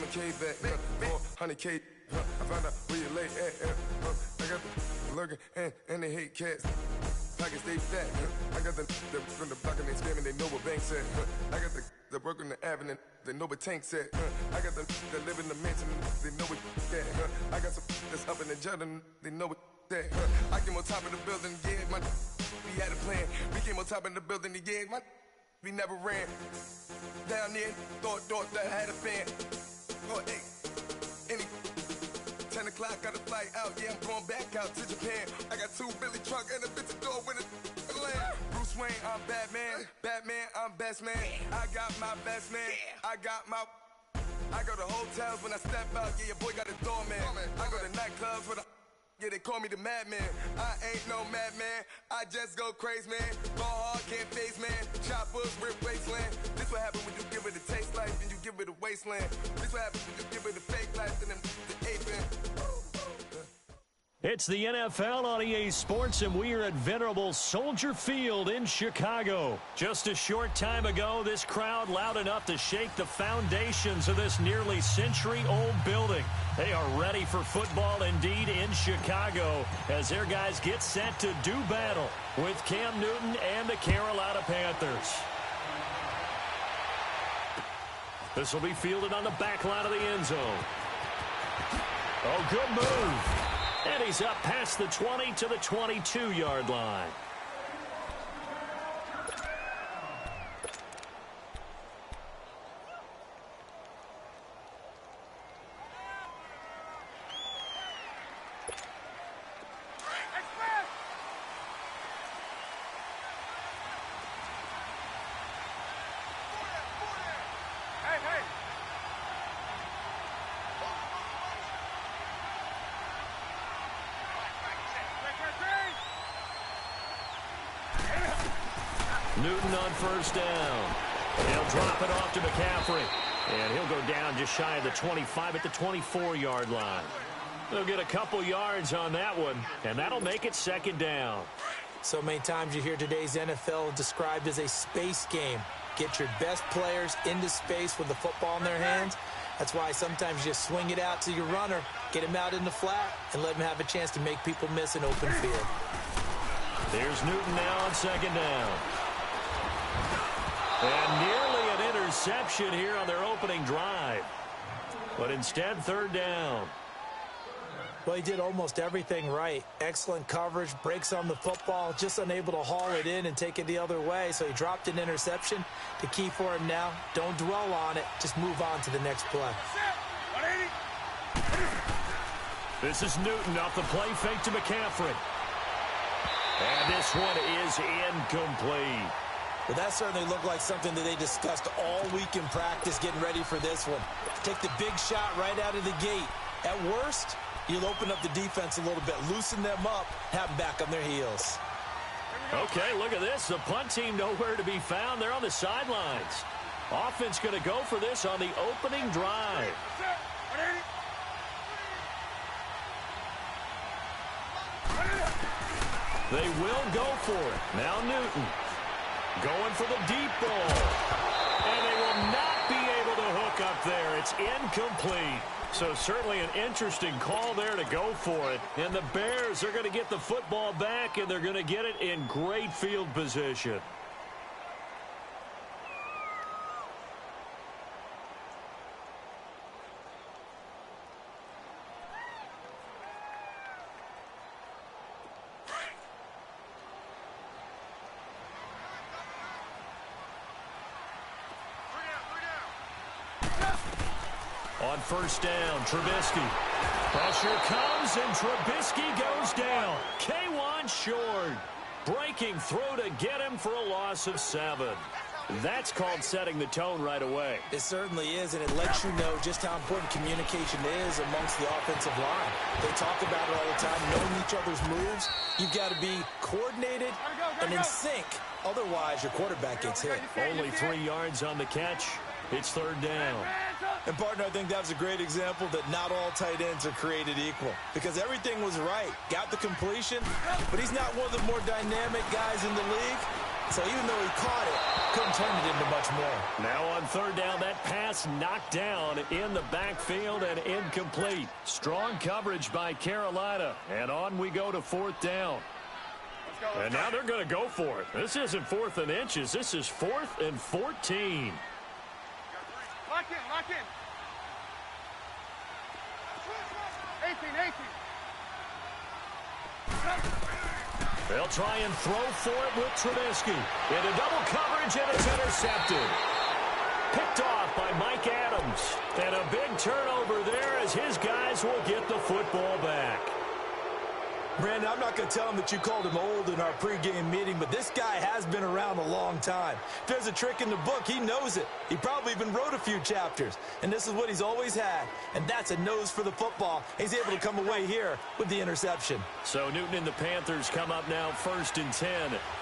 Diamond K back, 400K. I found out where you lay at. I got the lurking and they hate cats. Pockets stay fat. I got the from the block and they scamming, they know what banks at. I got the work on the avenue, they know what tanks at. I got the that live in the mansion, they know what that. I got some that's up in the Jordan, they know what that. I came on top of the building, yeah, we had a plan. We came on top of the building, yeah, we never ran. Down there, thought that I had a fan. Oh, hey, any 10 o'clock, got a flight out, yeah, I'm going back out to Japan. I got 2 Billy truck and a bitch door with a land. Bruce Wayne, I'm Batman. Batman, I'm best man. I got my best man. I go to hotels when I step out, yeah, your boy got a doorman. I go to nightclubs with yeah, they call me the madman. I ain't no madman, I just go crazy, man. Ball hard, can't face, man. Choppers, rip wasteland. This what happen when you give it a taste life and you give it a wasteland. This what happens when you give it a fake life and then the ape man. It's the NFL on EA Sports, and we are at Venerable Soldier Field in Chicago. Just a short time ago, this crowd loud enough to shake the foundations of this nearly century-old building. They are ready for football indeed in Chicago as their guys get set to do battle with Cam Newton and the Carolina Panthers. This will be fielded on the back line of the end zone. Oh, good move. And he's up past the 20 to the 22-yard line. Newton on first down. He'll drop it off to McCaffrey. And he'll go down just shy of the 25 at the 24-yard line. They'll get a couple yards on that one, and that'll make it second down. So many times you hear today's NFL described as a space game. Get your best players into space with the football in their hands. That's why sometimes you just swing it out to your runner, get him out in the flat, and let him have a chance to make people miss an open field. There's Newton now on second down. And nearly an interception here on their opening drive. But instead, third down. Well, he did almost everything right. Excellent coverage, breaks on the football, just unable to haul it in and take it the other way. So he dropped an interception. The key for him now, don't dwell on it. Just move on to the next play. This is Newton off the play fake to McCaffrey. And this one is incomplete. Well, that certainly looked like something that they discussed all week in practice getting ready for this one. Take the big shot right out of the gate. At worst, you'll open up the defense a little bit, loosen them up, have them back on their heels. Okay, look at this. The punt team nowhere to be found. They're on the sidelines. Offense going to go for this on the opening drive. They will go for it. Now Newton going for the deep ball. And they will not be able to hook up there. It's incomplete. So certainly an interesting call there to go for it. And the Bears are going to get the football back, and they're going to get it in great field position. On first down, Trubisky. Pressure comes, and Trubisky goes down. K1 short. Breaking through to get him for a loss of 7. That's called setting the tone right away. It certainly is, and it lets you know just how important communication is amongst the offensive line. They talk about it all the time, knowing each other's moves. You've got to be coordinated and in sync. Otherwise, your quarterback gets hit. Only 3 yards on the catch. It's third down. And, partner, I think that was a great example that not all tight ends are created equal because everything was right. Got the completion, but he's not one of the more dynamic guys in the league. So even though he caught it, Couldn't turn it into much more. Now on third down, that pass knocked down in the backfield and incomplete. Strong coverage by Carolina. And on we go to fourth down. And now they're going to go for it. This isn't 4th and inches. This is 4th and 14. Lock in, lock in. 18. They'll try and throw for it with Trubisky. Into double coverage, and it's intercepted. Picked off by Mike Adams. And a big turnover there as his guys will get the football back. Brandon, I'm not going to tell him that you called him old in our pregame meeting, but this guy has been around a long time. If there's a trick in the book, he knows it. He probably even wrote a few chapters, and this is what he's always had, and that's a nose for the football. He's able to come away here with the interception. So Newton and the Panthers come up now 1st and 10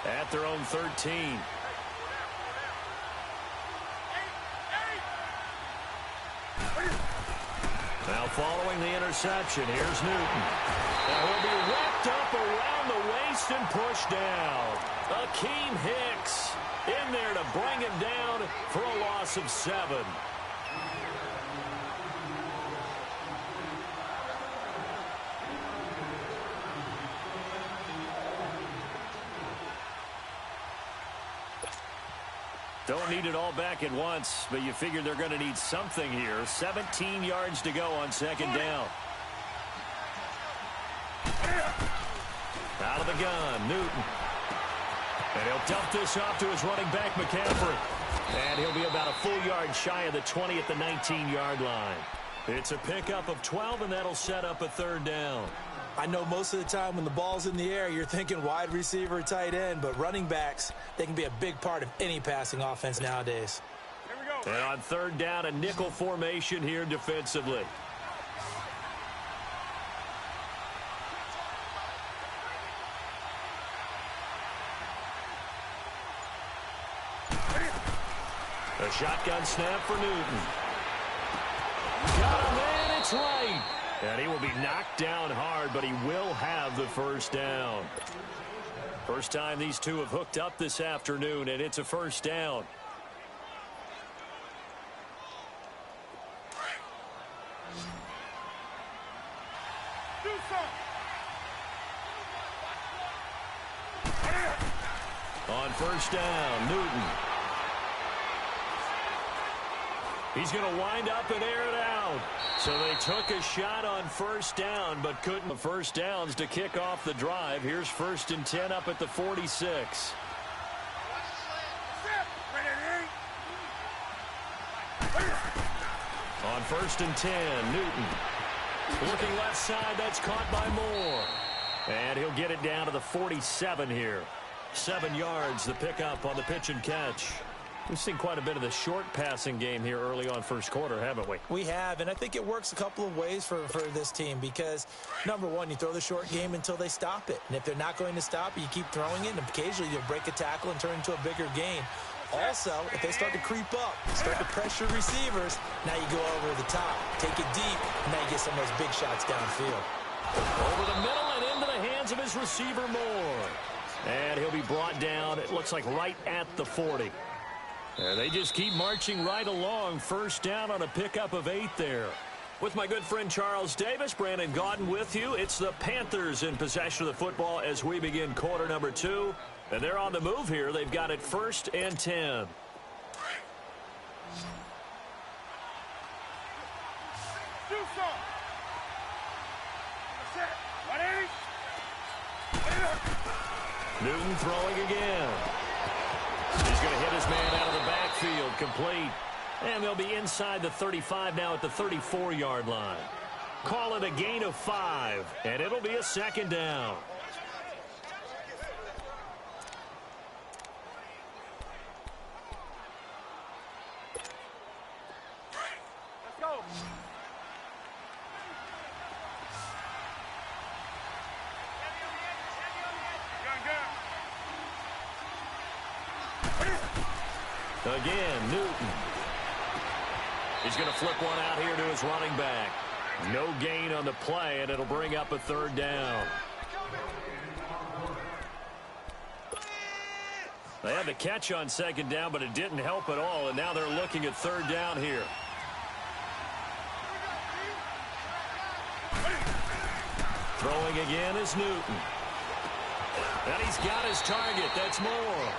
at their own 13. Now following the interception, here's Newton. Now he'll be wrapped up around the waist and pushed down. Akeem Hicks in there to bring him down for a loss of 7. Don't need it all back at once, but you figure they're going to need something here. 17 yards to go on 2nd down. Out of the gun, Newton. And he'll dump this off to his running back, McCaffrey. And he'll be about a full yard shy of the 20 at the 19-yard line. It's a pickup of 12, and that'll set up a 3rd down. I know most of the time when the ball's in the air, you're thinking wide receiver, tight end, but running backs, they can be a big part of any passing offense nowadays. Here we go. And on 3rd down, a nickel formation here defensively. A shotgun snap for Newton. Got him, and it's right. And he will be knocked down hard, but he will have the 1st down. First time these two have hooked up this afternoon, and it's a 1st down. Do something. On 1st down, Newton. He's going to wind up and air it out. So they took a shot on 1st down, but couldn't. 1st downs to kick off the drive. Here's 1st and 10 up at the 46. On 1st and 10, Newton. Looking left side, that's caught by Moore. And he'll get it down to the 47 here. 7 yards, the pickup on the pitch and catch. We've seen quite a bit of the short passing game here early on 1st quarter, haven't we? We have, and I think it works a couple of ways for this team because, number one, you throw the short game until they stop it. And if they're not going to stop it, you keep throwing it, and occasionally you'll break a tackle and turn into a bigger gain. Also, if they start to creep up, start to pressure receivers, now you go over the top, take it deep, and now you get some of those big shots downfield. Over the middle and into the hands of his receiver, Moore. And he'll be brought down, it looks like right at the 40. And they just keep marching right along. 1st down on a pickup of 8 there. With my good friend Charles Davis, Brandon Gaudin with you. It's the Panthers in possession of the football as we begin quarter number 2. And they're on the move here. They've got it 1st and 10. Do something. Set. 180. Newton throwing again. He's going to hit his man out of the backfield, complete. And they'll be inside the 35 now at the 34-yard line. Call it a gain of 5, and it'll be a 2nd down. Let's go. Again, Newton. He's going to flip one out here to his running back. No gain on the play, and it'll bring up a 3rd down. They had the catch on second down, but it didn't help at all, and now they're looking at third down here. Throwing again is Newton. And he's got his target. That's Moore.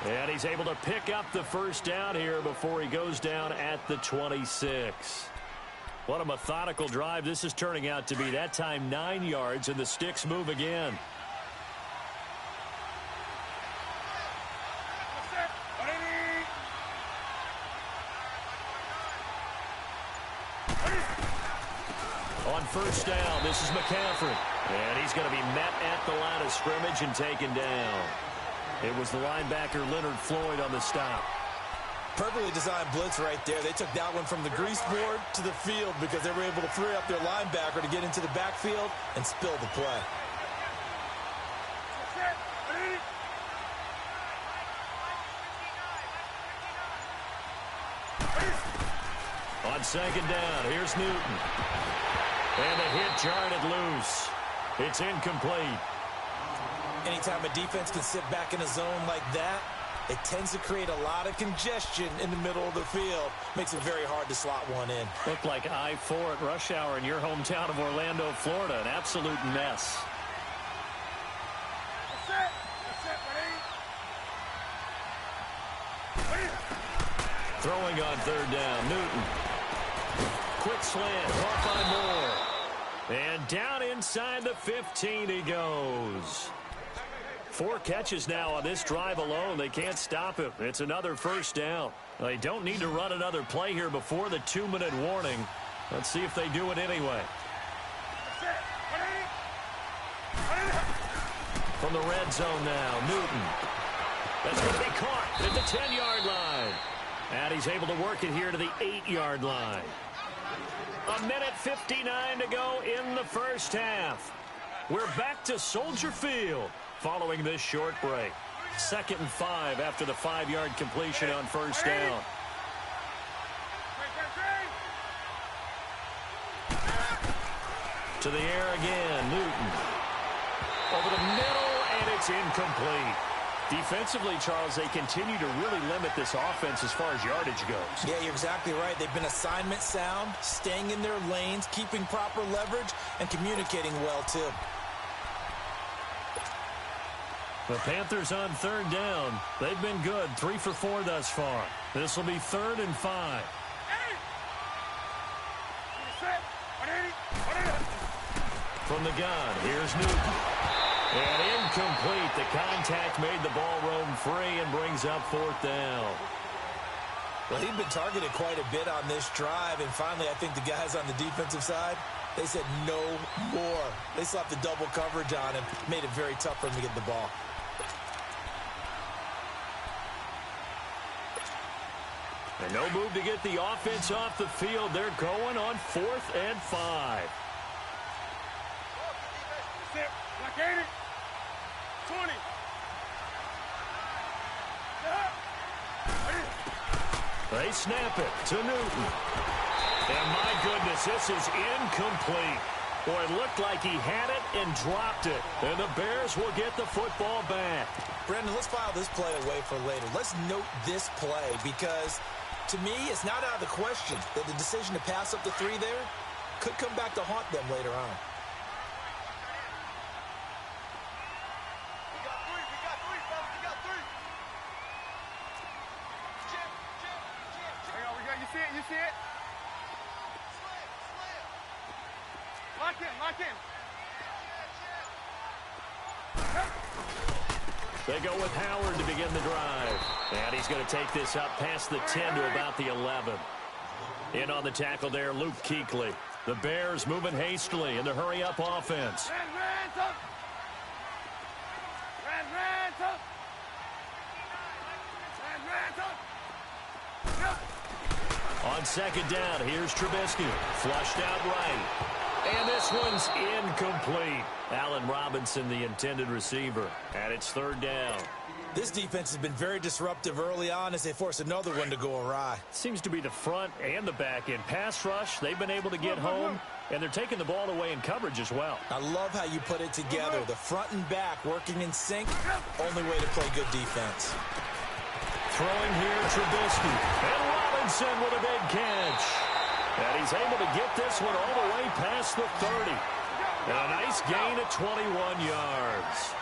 And he's able to pick up the first down here before he goes down at the 26. What a methodical drive this is turning out to be. That time 9 yards, and the sticks move again. On first down, this is McCaffrey. And he's going to be met at the line of scrimmage and taken down. It was the linebacker Leonard Floyd on the stop. Perfectly designed blitz right there. They took that one from the grease board to the field because they were able to free up their linebacker to get into the backfield and spill the play. On second down, here's Newton. And the hit jarred it loose. It's incomplete. Anytime a defense can sit back in a zone like that, it tends to create a lot of congestion in the middle of the field. Makes it very hard to slot one in. Looked like I-4 at rush hour in your hometown of Orlando, Florida. An absolute mess. Throwing on third down, Newton. Quick slant, caught by Moore. And down inside the 15 he goes. 4 catches now on this drive alone. They can't stop him. It's another first down. They don't need to run another play here before the 2-minute warning. Let's see if they do it anyway. From the red zone now, Newton. That's going to be caught at the 10-yard line. And he's able to work it here to the 8-yard line. 1:59 to go in the first half. We're back to Soldier Field following this short break. 2nd and 5 after the 5-yard completion on first down. To the air again, Newton. Over the middle, and it's incomplete. Defensively, Charles, they continue to really limit this offense as far as yardage goes. Yeah, you're exactly right. They've been assignment sound, staying in their lanes, keeping proper leverage, and communicating well, too. The Panthers on third down. They've been good, 3 for 4 thus far. This will be 3rd and 5. From the gun, here's Newton. And incomplete. The contact made the ball roam free and brings up 4th down. Well, he'd been targeted quite a bit on this drive, and finally I think the guys on the defensive side, they said no more. They slapped the double coverage on him, made it very tough for him to get the ball. And no move to get the offense off the field. They're going on 4th and 5. Like 80. 20. They snap it to Newton. And my goodness, this is incomplete. Boy, it looked like he had it and dropped it. And the Bears will get the football back. Brandon, let's file this play away for later. Let's note this play because, to me, it's not out of the question that the decision to pass up the 3 there could come back to haunt them later on. You see it? Lock in, lock in. They go with Howard to begin the drive. And he's going to take this up past the 10 to about the 11. In on the tackle there, Luke Kuechly. The Bears moving hastily in the hurry-up offense. On second down, here's Trubisky. Flushed out right. And this one's incomplete. Allen Robinson, the intended receiver. And it's third down. This defense has been very disruptive early on as they force another one to go awry. Seems to be the front and the back end. Pass rush, they've been able to get home, and they're taking the ball away in coverage as well. I love how you put it together. The front and back working in sync. Only way to play good defense. Throwing here, Trubisky. And Robinson with a big catch. And he's able to get this one all the way past the 30. And a nice gain of 21 yards.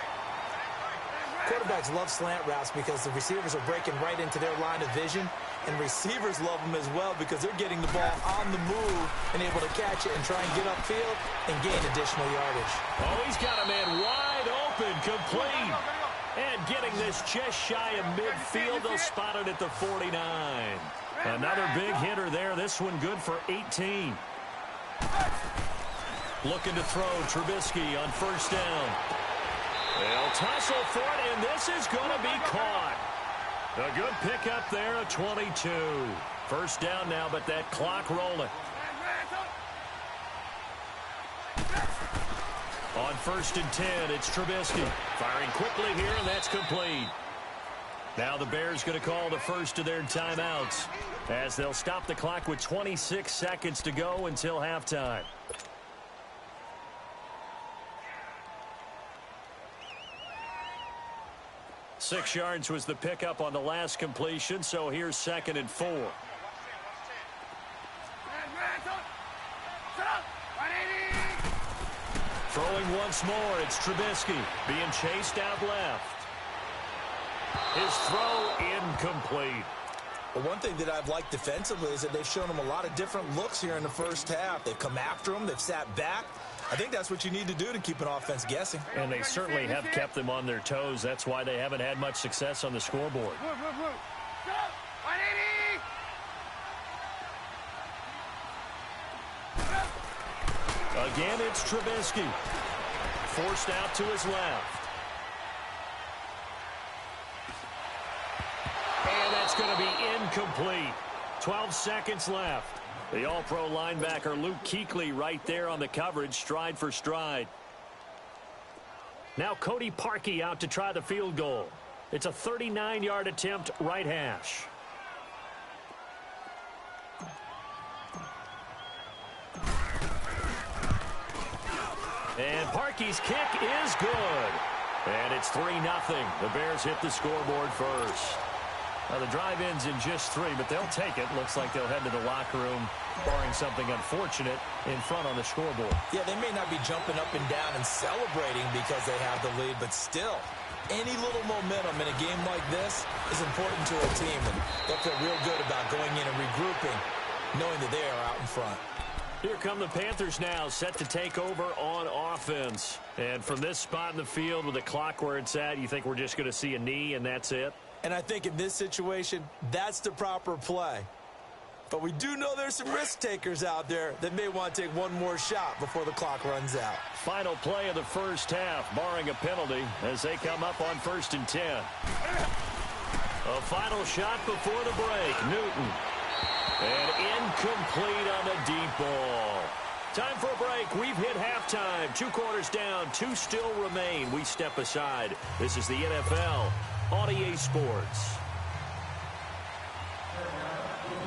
Quarterbacks love slant routes because the receivers are breaking right into their line of vision, and receivers love them as well because they're getting the ball on the move and able to catch it and try and get upfield and gain additional yardage. Oh, he's got a man wide open, complete. And getting this just shy of midfield, they'll spot it at the 49. Another big hitter there. This one good for 18. Looking to throw, Trubisky on first down. They'll tussle for it, and this is going to be caught. A good pickup there, a 22. First down now, but that clock rolling. On first and 10, it's Trubisky. Firing quickly here, and that's complete. Now the Bears going to call the first of their timeouts as they'll stop the clock with 26 seconds to go until halftime. Six yards was the pickup on the last completion, so here's second and 4. Throwing once more, it's Trubisky being chased out left. His throw incomplete. Well, one thing that I've liked defensively is that they've shown him a lot of different looks here in the first half. They've come after him, they've sat back. I think that's what you need to do to keep an offense guessing. And they certainly have kept them on their toes. That's why they haven't had much success on the scoreboard. Again, it's Trubisky. Forced out to his left. And that's going to be incomplete. 12 seconds left. The all-pro linebacker Luke Kuechly right there on the coverage, stride for stride. Now Cody Parkey out to try the field goal. It's a 39-yard attempt, right hash. And Parkey's kick is good. And it's 3-0. The Bears hit the scoreboard first. Now, the drive ends in just 3, but they'll take it. Looks like they'll head to the locker room, barring something unfortunate, in front on the scoreboard. Yeah, they may not be jumping up and down and celebrating because they have the lead, but still, any little momentum in a game like this is important to a team, and they'll feel real good about going in and regrouping, knowing that they are out in front. Here come the Panthers now, set to take over on offense. And from this spot in the field with the clock where it's at, you think we're just going to see a knee and that's it? And I think in this situation, that's the proper play. But we do know there's some risk takers out there that may want to take one more shot before the clock runs out. Final play of the first half, barring a penalty, as they come up on first and 10. A final shot before the break. Newton. And incomplete on the deep ball. Time for a break. We've hit halftime. 2 quarters down. 2 still remain. We step aside. This is the NFL on EA Sports.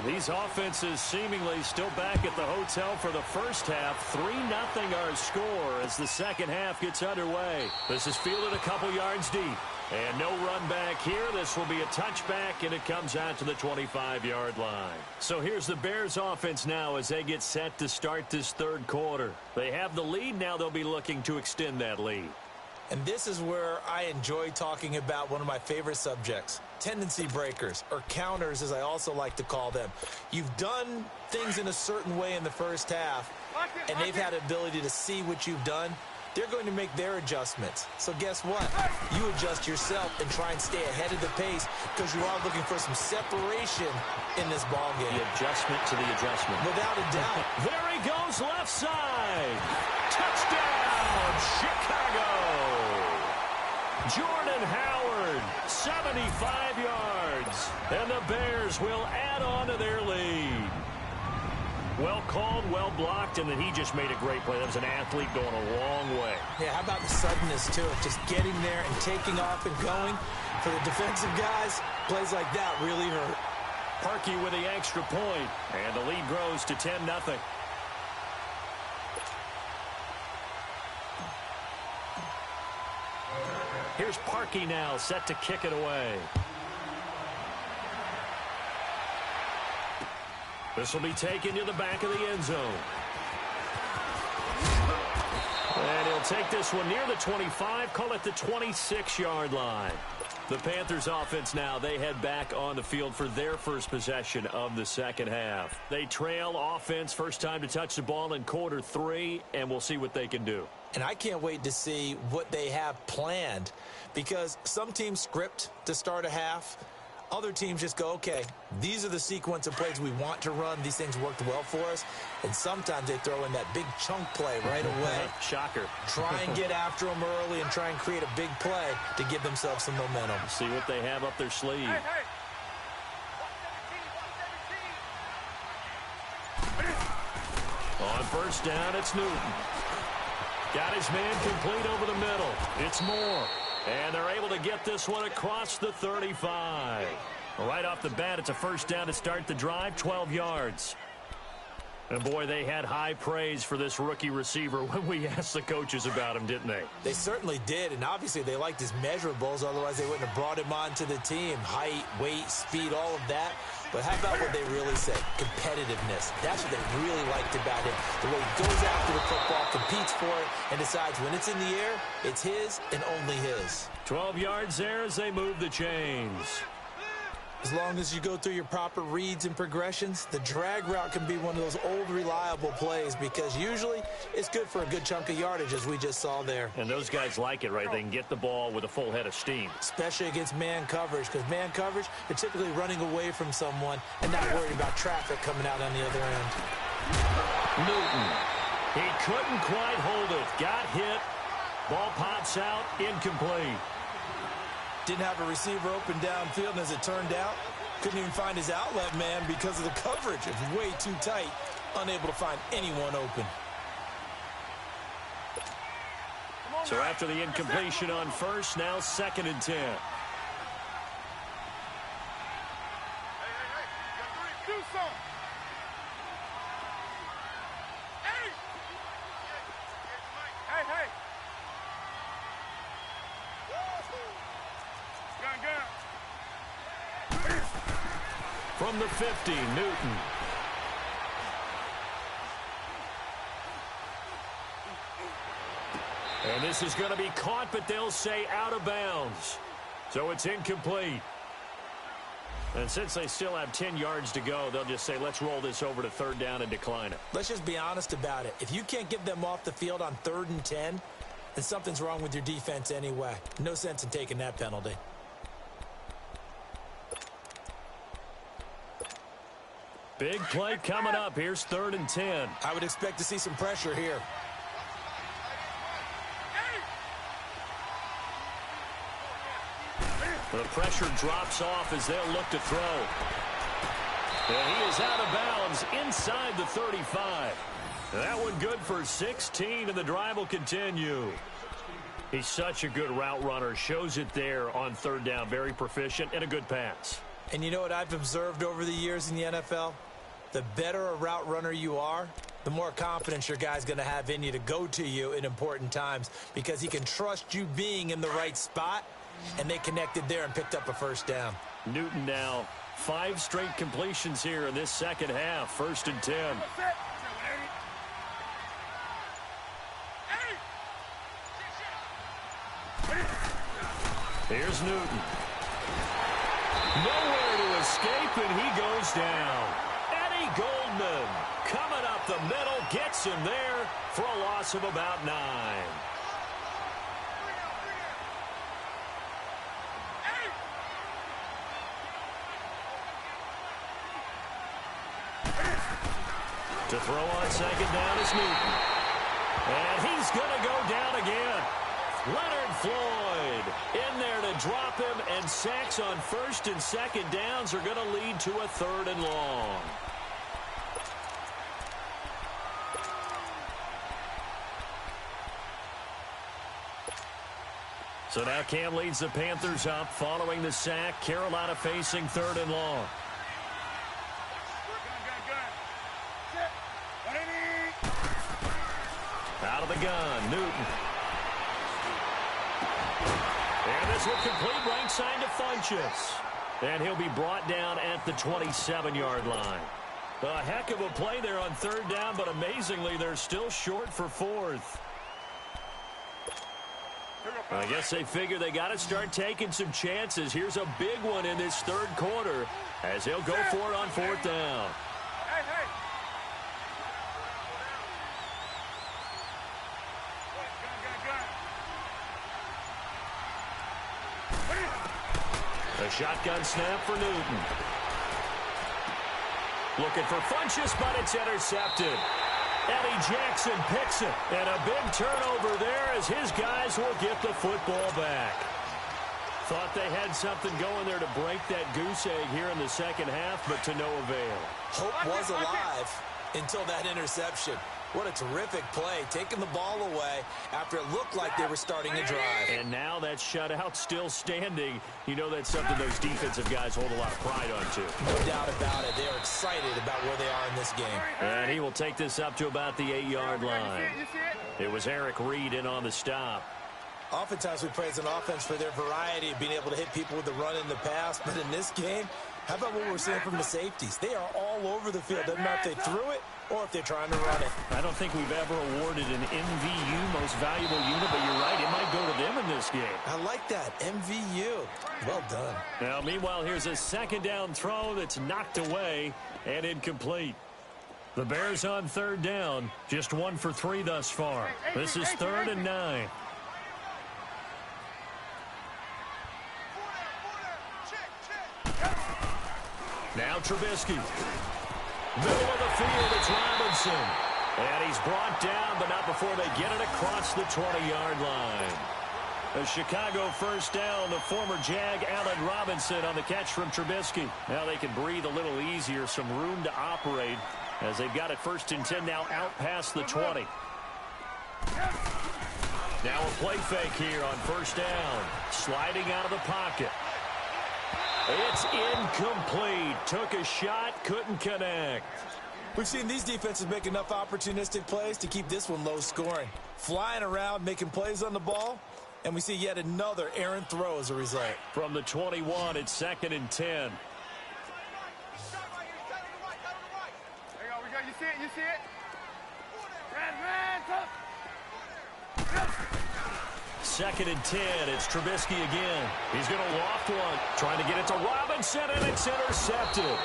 These offenses seemingly still back at the hotel for the first half. 3-0 our score as the second half gets underway. This is fielded a couple yards deep. And no run back here. This will be a touchback, and it comes out to the 25-yard line. So here's the Bears offense now as they get set to start this third quarter. They have the lead. Now they'll be looking to extend that lead. And this is where I enjoy talking about one of my favorite subjects, tendency breakers, or counters as I also like to call them. You've done things in a certain way in the first half, and they've had an ability to see what you've done. They're going to make their adjustments. So guess what? You adjust yourself and try and stay ahead of the pace because you are looking for some separation in this ball game. The adjustment to the adjustment. Without a doubt. There he goes left side. Touchdown, Chicago. Jordan Howard, 75 yards. And the Bears will add on to their lead. Well called, well blocked, and then he just made a great play. That was an athlete going a long way. Yeah, how about the suddenness, too? Just getting there and taking off and going. For the defensive guys, plays like that really hurt. Parkey with the extra point, and the lead grows to 10-0. Here's Parkey now, set to kick it away. This will be taken to the back of the end zone. And he'll take this one near the 25, call it the 26-yard line. The Panthers offense now, they head back on the field for their first possession of the second half. They trail offense, first time to touch the ball in quarter 3, and we'll see what they can do. And I can't wait to see what they have planned, because some teams script to start a half. Other teams just go, okay, these are the sequence of plays we want to run. These things worked well for us. And sometimes they throw in that big chunk play right away. Shocker. Try and get after them early and try and create a big play to give themselves some momentum. See what they have up their sleeve. Hey, hey. 117. On first down, it's Newton. Got his man complete over the middle. It's Moore. And they're able to get this one across the 35. Right off the bat, it's a first down to start the drive, 12 yards. And boy, they had high praise for this rookie receiver when we asked the coaches about him, didn't they? They certainly did, and obviously they liked his measurables, otherwise they wouldn't have brought him onto the team. Height, weight, speed, all of that. But how about what they really say? Competitiveness. That's what they really liked about him. The way he goes after the football, competes for it, and decides when it's in the air, it's his and only his. 12 yards there as they move the chains. As long as you go through your proper reads and progressions, the drag route can be one of those old reliable plays, because usually it's good for a good chunk of yardage, as we just saw there. And those guys like it, right? They can get the ball with a full head of steam. Especially against man coverage, because man coverage, they're typically running away from someone and not worried about traffic coming out on the other end. Newton. He couldn't quite hold it. Got hit. Ball pops out. Incomplete. Didn't have a receiver open downfield, and as it turned out, couldn't even find his outlet man because of the coverage. It was way too tight, unable to find anyone open. So after the incompletion on first, now 2nd and 10. Hey, do something. Hey, hey. Gun. From the 50, Newton. And this is going to be caught, but they'll say out of bounds. So it's incomplete. And since they still have 10 yards to go, they'll just say, let's roll this over to 3rd down and decline it. Let's just be honest about it. If you can't get them off the field on 3rd and 10, then something's wrong with your defense anyway. No sense in taking that penalty. Big play coming up. Here's 3rd and 10. I would expect to see some pressure here. The pressure drops off as they'll look to throw. And he is out of bounds inside the 35. That one good for 16, and the drive will continue. He's such a good route runner. Shows it there on 3rd down. Very proficient and a good pass. And you know what I've observed over the years in the NFL? The better a route runner you are, the more confidence your guy's going to have in you to go to you in important times, because he can trust you being in the right spot, and they connected there and picked up a first down. Newton now 5 straight completions here in this second half. 1st and 10. Here's Newton. Nowhere to escape, and he goes down. Eddie Goldman coming up the middle, gets him there for a loss of about 9. To throw on 2nd down is Newton. And he's going to go down again. Leonard Floyd in there to drop him, and sacks on 1st and 2nd downs are going to lead to a 3rd and long. So now Cam leads the Panthers up following the sack. Carolina facing 3rd and long. Out of the gun, Newton. And this will complete right side to Funchess. And he'll be brought down at the 27-yard line. A heck of a play there on 3rd down, but amazingly, they're still short for 4th. I guess they figure they got to start taking some chances. Here's a big one in this 3rd quarter as they'll go for it on 4th down. Hey, hey. A shotgun snap for Newton. Looking for Funchess, but it's intercepted. Eddie Jackson picks it. And a big turnover there as his guys will get the football back. Thought they had something going there to break that goose egg here in the second half, but to no avail. Hope was alive until that interception. What a terrific play, taking the ball away after it looked like they were starting to drive. And now that shutout still standing. You know that's something those defensive guys hold a lot of pride on, too. No doubt about it. They are excited about where they are in this game. And he will take this up to about the 8-yard line. You see it? It was Eric Reed in on the stop. Oftentimes we praise an offense for their variety of being able to hit people with the run in the pass. But in this game, how about what we're seeing from the safeties? They are all over the field. Doesn't matter if they threw it or if they're trying to run it. I don't think we've ever awarded an MVU, most valuable unit, but you're right, it might go to them in this game. I like that, MVU. Well done. Now, meanwhile, here's a 2nd down throw that's knocked away and incomplete. The Bears on 3rd down, just 1 for 3 thus far. This is 3rd and 9. Now Trubisky. Middle of the field, it's Robinson. And he's brought down, but not before they get it across the 20-yard line. A Chicago 1st down, the former Jag Allen Robinson on the catch from Trubisky. Now they can breathe a little easier, some room to operate as they've got it 1st and 10 now out past the 20. Now a play fake here on 1st down. Sliding out of the pocket. It's incomplete. Took a shot, couldn't connect. We've seen these defenses make enough opportunistic plays to keep this one low scoring. Flying around, making plays on the ball, and we see yet another errant throw as a result. From the 21, it's 2nd and 10. There you go. You see it? You see it? Ran, tough. 2nd and 10. It's Trubisky again. He's going to loft one. Trying to get it to Robinson, and it's intercepted.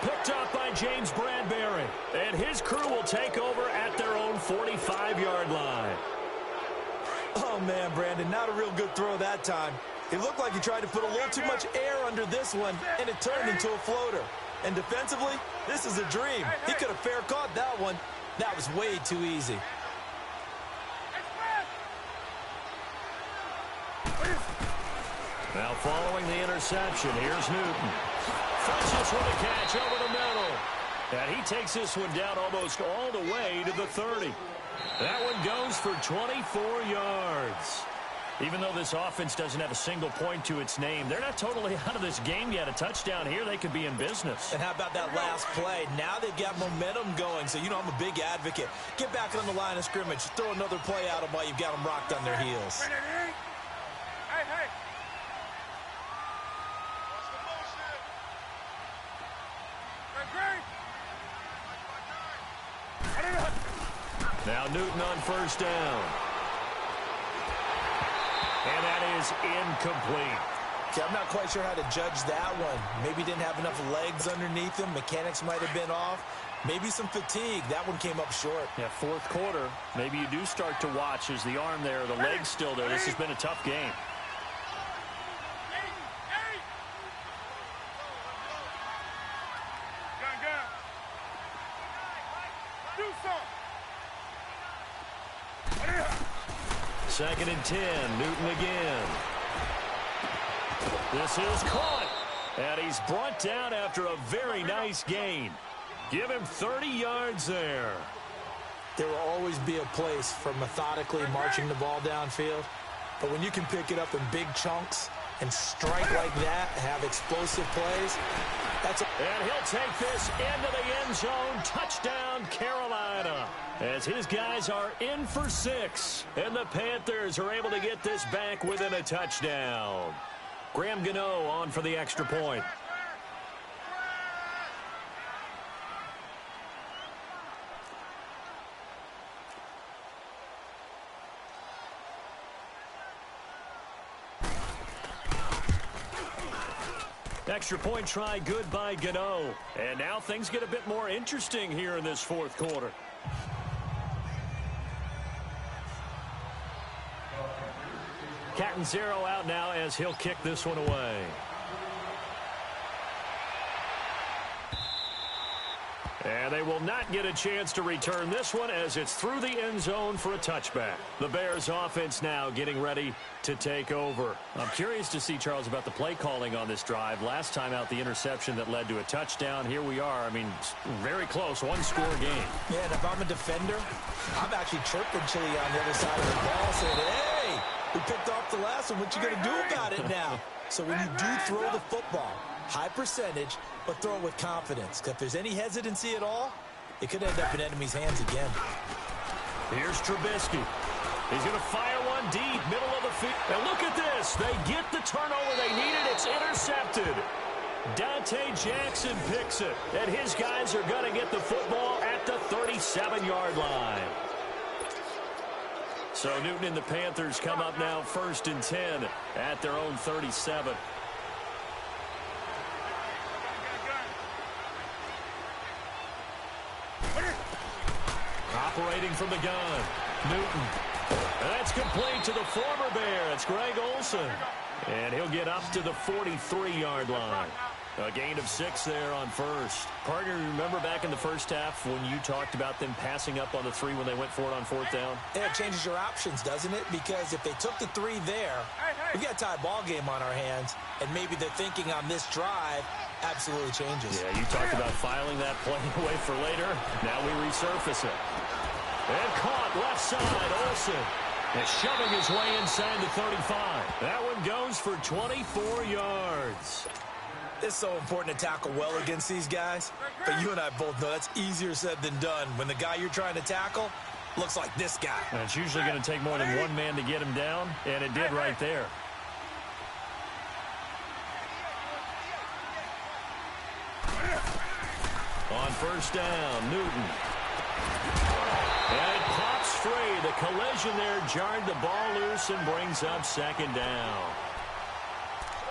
Picked up by James Bradbury. And his crew will take over at their own 45-yard line. Oh, man, Brandon, not a real good throw that time. It looked like he tried to put a little too much air under this one, and it turned into a floater. And defensively, this is a dream. He could have fair caught that one. That was way too easy. Now following the interception, here's Newton. Funchess with a catch over the middle. And he takes this one down almost all the way to the 30. That one goes for 24 yards. Even though this offense doesn't have a single point to its name, they're not totally out of this game yet. A touchdown here, they could be in business. And how about that last play? Now they've got momentum going, so you know I'm a big advocate. Get back on the line of scrimmage. Throw another play at them while you've got them rocked on their heels. Hey. Now Newton on 1st down. And that is incomplete. Okay, I'm not quite sure how to judge that one. Maybe didn't have enough legs underneath him. Mechanics might have been off. Maybe some fatigue. That one came up short. Yeah, 4th quarter. Maybe you do start to watch as the arm there, the leg's still there. This has been a tough game. Do something. 2nd and 10, Newton again. This is caught. And he's brought down after a very nice gain. Give him 30 yards there. There will always be a place for methodically marching the ball downfield. But when you can pick it up in big chunks and strike like that, have explosive plays, that's a... And he'll take this into the end zone. Touchdown, Carolina. As his guys are in for 6. And the Panthers are able to get this back within a touchdown. Graham Gano on for the extra point. Extra point try good by Gano. And now things get a bit more interesting here in this fourth quarter. Catanzaro out now as he'll kick this one away. And they will not get a chance to return this one as it's through the end zone for a touchback. The Bears offense now getting ready to take over. I'm curious to see, Charles, about the play calling on this drive. Last time out, the interception that led to a touchdown. Here we are. I mean, very close, one-score game. Yeah, and if I'm a defender, I'm actually chirping Chili on the other side of the ball saying, hey, we picked off the last one. What you going to do about it now? So when you do throw the football, high percentage, but throw it with confidence. If there's any hesitancy at all, it could end up in enemy's hands again. Here's Trubisky. He's going to fire one deep, middle of the field. And look at this. They get the turnover they needed. It's intercepted. Dante Jackson picks it. And his guys are going to get the football at the 37-yard line. So Newton and the Panthers come up now 1st and 10 at their own 37. Operating from the gun, Newton. And that's complete to the former Bear. It's Greg Olsen. And he'll get up to the 43-yard line. A gain of 6 there on first. Partner, remember back in the first half when you talked about them passing up on the 3 when they went for it on 4th down? Yeah, it changes your options, doesn't it? Because if they took the 3 there, we've got a tie ball game on our hands, and maybe their thinking on this drive absolutely changes. Yeah, you talked about filing that play away for later. Now we resurface it. And caught left side, Olsen. And shoving his way inside the 35. That one goes for 24 yards. It's so important to tackle well against these guys, but you and I both know that's easier said than done when the guy you're trying to tackle looks like this guy. And it's usually going to take more than one man to get him down, and it did right there. On 1st down, Newton. And it pops free. The collision there jarred the ball loose and brings up 2nd down.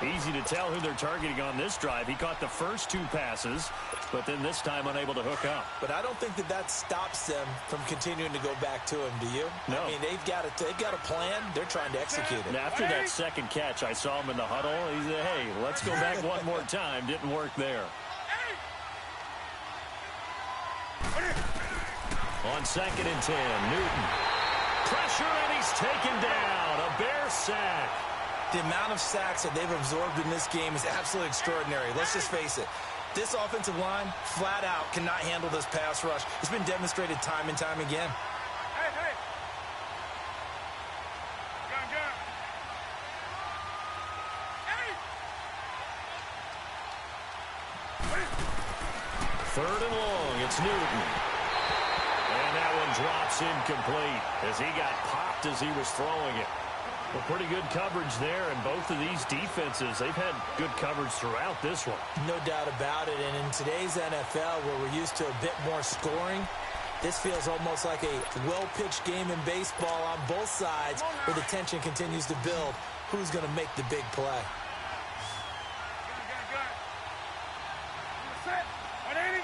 Easy to tell who they're targeting on this drive. He caught the first 2 passes, but then this time unable to hook up. But I don't think that stops them from continuing to go back to him, do you? No. I mean, they've got a plan. They're trying to execute it. And after that second catch, I saw him in the huddle. He said, hey, let's go back one more time. Didn't work there. On 2nd and 10, Newton. Pressure, and he's taken down. A Bear sack. The amount of sacks that they've absorbed in this game is absolutely extraordinary. Let's just face it. This offensive line, flat out, cannot handle this pass rush. It's been demonstrated time and time again. Hey, hey. Gun. Hey. 3rd and long, it's Newton. And that one drops incomplete as he got popped as he was throwing it. Well, pretty good coverage there, and both of these defenses, they've had good coverage throughout this one. No doubt about it, and in today's NFL, where we're used to a bit more scoring, this feels almost like a well-pitched game in baseball on both sides, where the tension continues to build. Who's going to make the big play? Gun. Set. 180.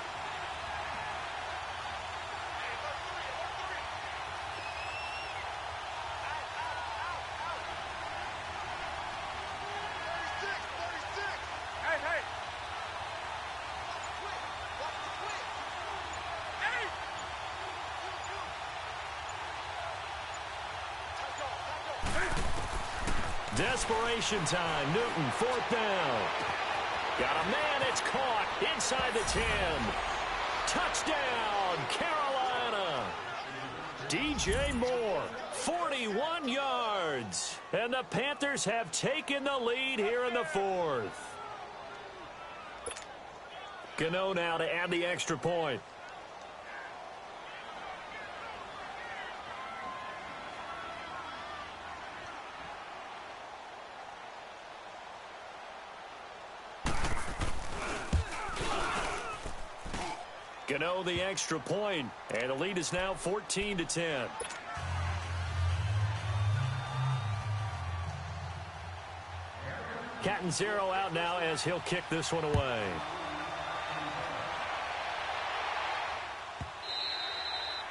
Desperation time. Newton, 4th down. Got a man. It's caught inside the 10. Touchdown, Carolina. DJ Moore, 41 yards. And the Panthers have taken the lead here in the fourth. Gano now to add the extra point. Gano the extra point, and the lead is now 14-10. Catanzaro out now as he'll kick this one away.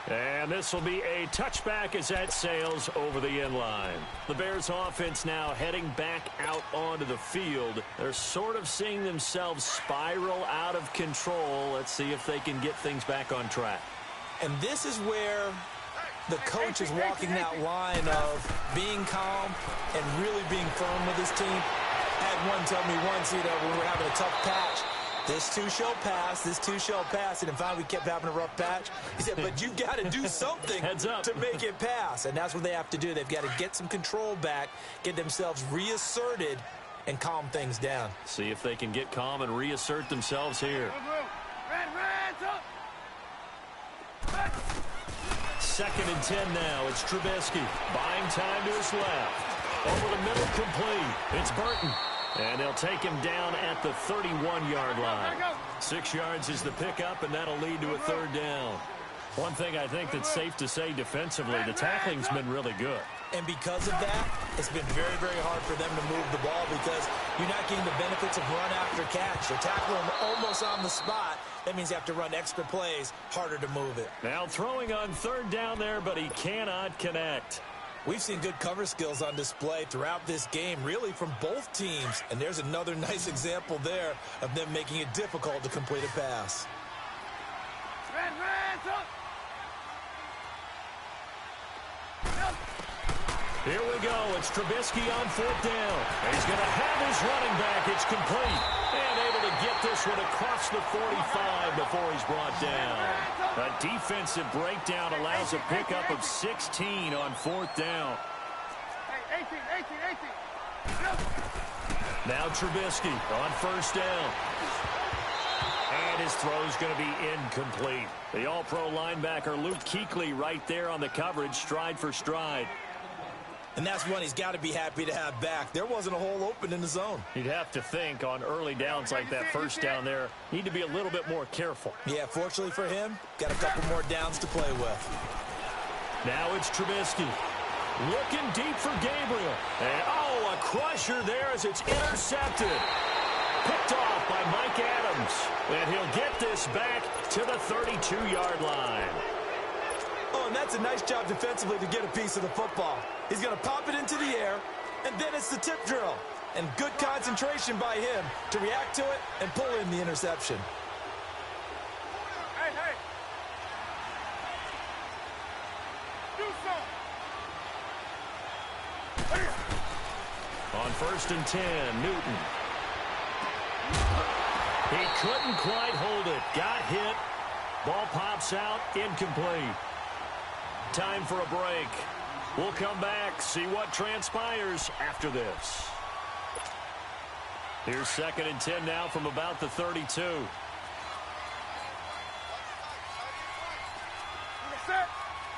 And this will be a touchback as that sails over the end line. The Bears offense now heading back out onto the field. They're sort of seeing themselves spiral out of control. Let's see if they can get things back on track. And this is where the coach is walking that line of being calm and really being firm with his team. I had one tell me once, when we were having a tough patch, this too shall pass, this too shall pass. And finally we kept having a rough patch. He said, but you got to do something to make it pass. And that's what they have to do. They've got to get some control back, get themselves reasserted, and calm things down. See if they can get calm and reassert themselves here. Second and 10 now. It's Trubisky buying time to his left. Over the middle, complete. It's Burton. And they'll take him down at the 31-yard line. 6 yards is the pickup, and that'll lead to a third down. One thing I think that's safe to say defensively, the tackling's been really good. And because of that, it's been very, very hard for them to move the ball because you're not getting the benefits of run after catch. They're tackling them almost on the spot. That means you have to run extra plays, harder to move it. Now throwing on third down there, but he cannot connect. We've seen good cover skills on display throughout this game, really from both teams. And there's another nice example there of them making it difficult to complete a pass. Here we go. It's Trubisky on fourth down. And he's going to have his running back. It's complete. And able to get this one across the 45 before he's brought down. A defensive breakdown allows a pickup of 16 on fourth down. 18. Now Trubisky on first down. And his throw's going to be incomplete. The all-pro linebacker Luke Kuechly right there on the coverage, stride for stride. And that's one he's got to be happy to have back. There wasn't a hole open in the zone. You'd have to think on early downs like that first down there, need to be a little bit more careful. Yeah, fortunately for him, got a couple more downs to play with. Now it's Trubisky. Looking deep for Gabriel. And, a crusher there as it's intercepted. Picked off by Mike Adams. And he'll get this back to the 32-yard line. Oh, and that's a nice job defensively to get a piece of the football. He's going to pop it into the air, and then it's the tip drill. And good concentration by him to react to it and pull in the interception. Hey. Do something. On first and 10, Newton. He couldn't quite hold it. Got hit. Ball pops out, incomplete. Time for a break. We'll come back, see what transpires after this. Here's second and 10 now from about the 32. Set.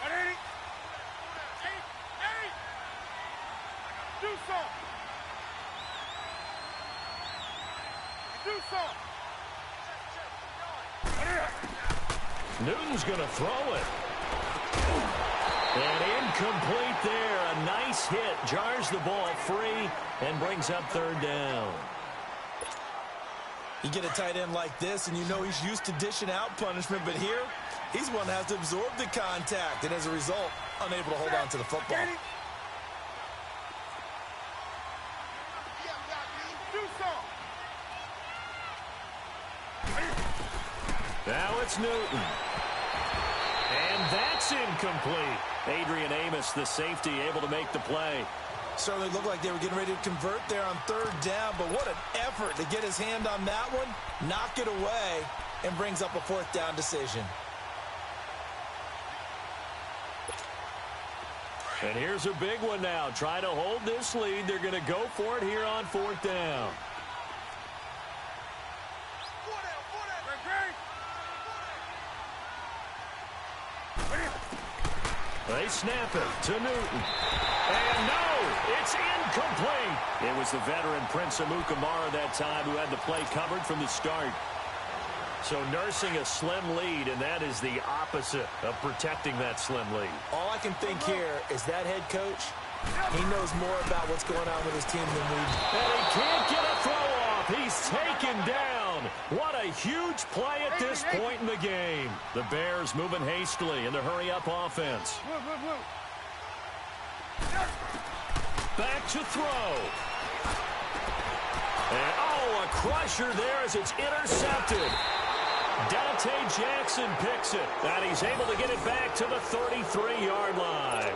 At 80. Do something. Newton's going to throw it. And incomplete there. A nice hit. Jars the ball free and brings up third down. You get a tight end like this, and you know he's used to dishing out punishment, but here, he's one that has to absorb the contact, and as a result, unable to hold on to the football. Now it's Newton. And that's incomplete. Adrian Amos, the safety, able to make the play. Certainly looked like they were getting ready to convert there on third down, but what an effort to get his hand on that one, knock it away, and brings up a fourth down decision. And here's a big one now. Trying to hold this lead. They're going to go for it here on 4th down. They snap it to Newton. And no, it's incomplete. It was the veteran Prince Amukamara that time who had the play covered from the start. So nursing a slim lead, and that is the opposite of protecting that slim lead. All I can think here is that head coach, he knows more about what's going on with his team than we do. And he can't get a throw off. He's taken down. What a huge play at this point in the game. The Bears moving hastily in the hurry-up offense. Back to throw. And, oh, a crusher there as it's intercepted. Dante Jackson picks it, and he's able to get it back to the 33-yard line.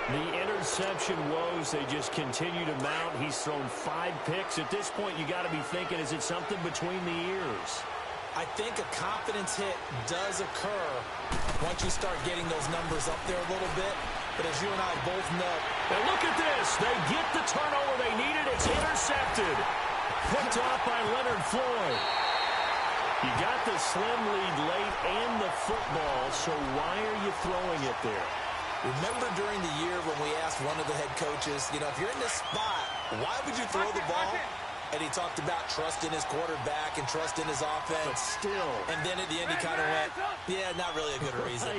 The interception woes, they just continue to mount. He's thrown 5 picks. At this point, you got to be thinking, is it something between the ears? I think a confidence hit does occur once you start getting those numbers up there a little bit. But as you and I both know. And look at this. They get the turnover they needed. It's intercepted. Picked off by Leonard Floyd. You got the slim lead late and the football, so why are you throwing it there? Remember during the year when we asked one of the head coaches, you know, if you're in this spot, why would you throw the ball? And he talked about trust in his quarterback and trust in his offense. But still. And then at the end he kind of went, yeah, not really a good reason.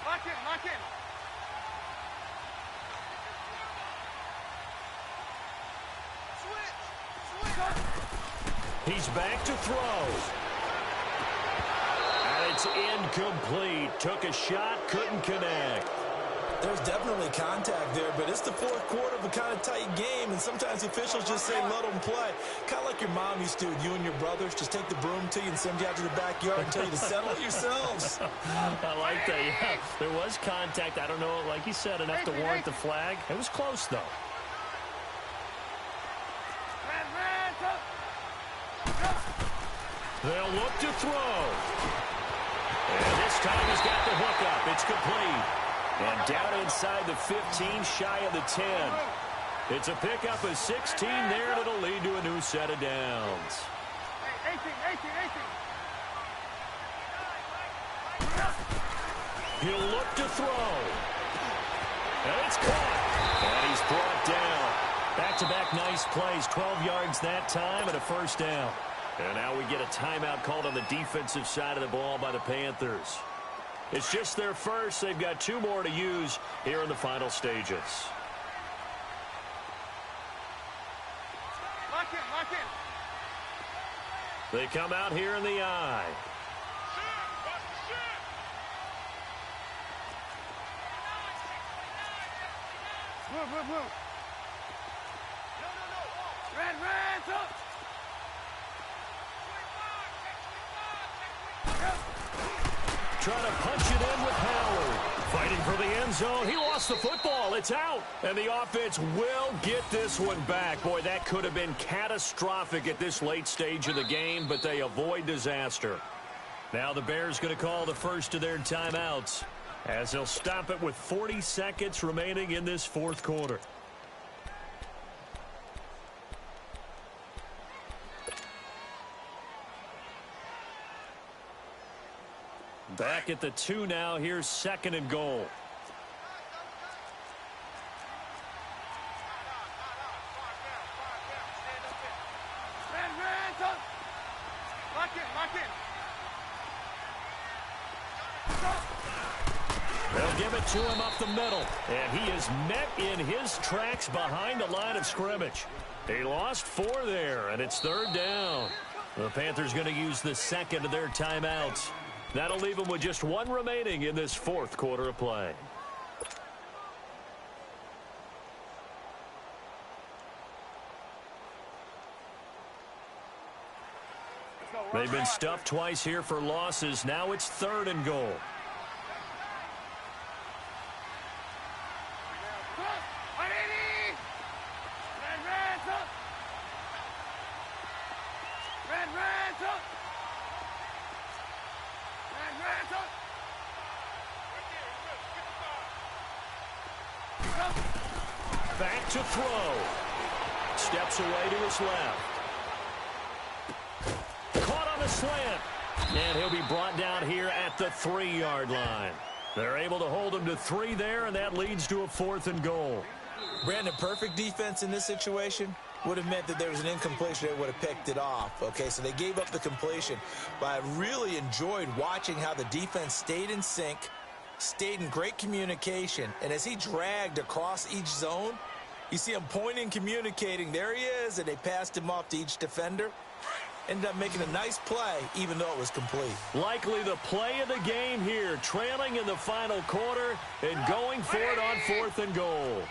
Lock in, lock in. He's back to throw. And it's incomplete. Took a shot, couldn't connect. There's definitely contact there, but it's the 4th quarter of a kind of tight game, and sometimes officials just say let them play. Kind of like your mom used to with you and your brothers. Just take the broom to you and send you out to the backyard and tell you to settle it yourselves. I like that, yeah. There was contact. I don't know, like you said, enough to warrant the flag. It was close, though. They'll look to throw. And this time he's got the hook up. It's complete. And down inside the 15, shy of the 10. It's a pickup of 16 there, and it'll lead to a new set of downs. 18. He'll look to throw. And it's caught. And he's brought down. Back-to-back nice plays. 12 yards that time and a first down. And now we get a timeout called on the defensive side of the ball by the Panthers. It's just their first. They've got 2 more to use here in the final stages. Lock in. They come out here in the eye. Move. Red, up. Trying to punch it in with Howard. Fighting for the end zone. He lost the football. It's out. And the offense will get this one back. Boy, that could have been catastrophic at this late stage of the game, but they avoid disaster. Now the Bears going to call the first of their timeouts as they'll stop it with 40 seconds remaining in this 4th quarter. Back at the 2 now. Here's 2nd and goal. Red, up. Lock in. They'll give it to him up the middle. And he is met in his tracks behind the line of scrimmage. He lost 4 there, and it's 3rd down. The Panthers going to use the 2nd of their timeouts. That'll leave them with just 1 remaining in this 4th quarter of play. They've been stuffed twice here for losses. Now it's 3rd and goal. back to throw. Steps away to his left. Caught on the slant. And he'll be brought down here at the 3-yard line. They're able to hold him to 3 there, and that leads to a 4th and goal. Brandon, perfect defense in this situation would have meant that there was an incompletion. They would have picked it off. Okay, so they gave up the completion. But I really enjoyed watching how the defense stayed in sync, stayed in great communication, and as he dragged across each zone, you see him pointing, communicating. There he is, and they passed him off to each defender. Ended up making a nice play, even though it was complete. Likely the play of the game here, trailing in the final quarter and going for it on 4th and goal.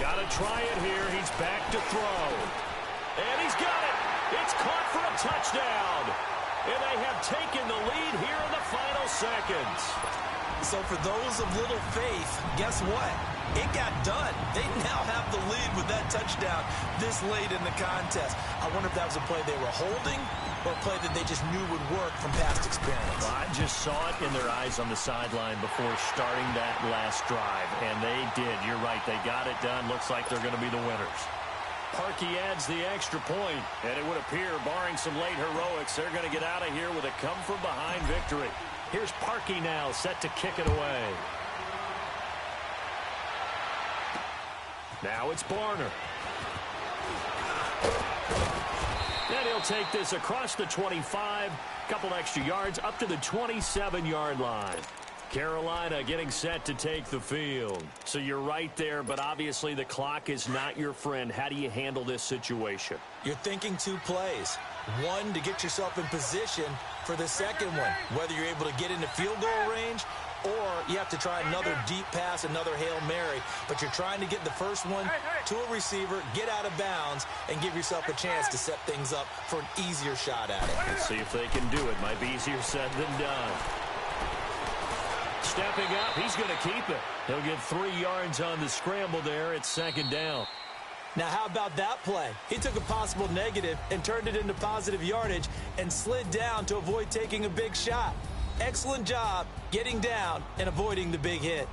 Got to try it here. He's back to throw. And he's got it. It's caught for a touchdown. And they have taken the lead here in the final seconds. So for those of little faith, guess what? It got done. They now have the lead with that touchdown this late in the contest. I wonder if that was a play they were holding or a play that they just knew would work from past experience. Well, I just saw it in their eyes on the sideline before starting that last drive, and they did. You're right. They got it done. Looks like they're going to be the winners. Parkey adds the extra point, and it would appear, barring some late heroics, they're going to get out of here with a come-from-behind victory. Here's Parkey now, set to kick it away. Now it's Barner. And he'll take this across the 25, couple extra yards, up to the 27-yard line. Carolina getting set to take the field. So you're right there, but obviously the clock is not your friend. How do you handle this situation? You're thinking 2 plays. One, to get yourself in position for the second one, whether you're able to get into field goal range or you have to try another deep pass, another Hail Mary. But you're trying to get the first one to a receiver, get out of bounds, and give yourself a chance to set things up for an easier shot at it. Let's see if they can do it. Might be easier said than done. Stepping up, he's going to keep it. He'll get 3 yards on the scramble there at 2nd down. Now, how about that play? He took a possible negative and turned it into positive yardage and slid down to avoid taking a big shot. Excellent job getting down and avoiding the big hit.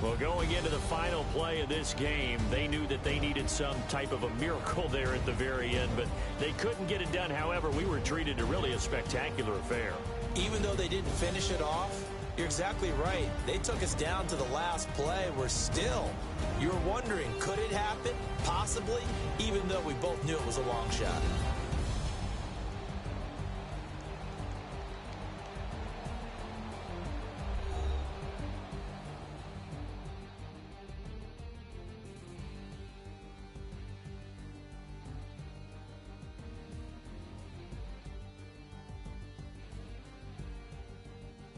Well, going into the final play of this game, they knew that they needed some type of a miracle there at the very end, but they couldn't get it done. However, we were treated to really a spectacular affair. Even though they didn't finish it off, you're exactly right. They took us down to the last play. We're still, you're wondering, could it happen? Possibly, even though we both knew it was a long shot.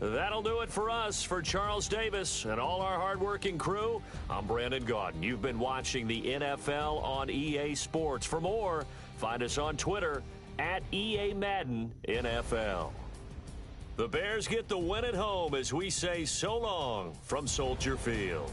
That'll do it for us. For Charles Davis and all our hardworking crew, I'm Brandon Gaudin. You've been watching the NFL on EA Sports. For more, find us on Twitter at EA Madden NFL. The Bears get the win at home as we say so long from Soldier Field.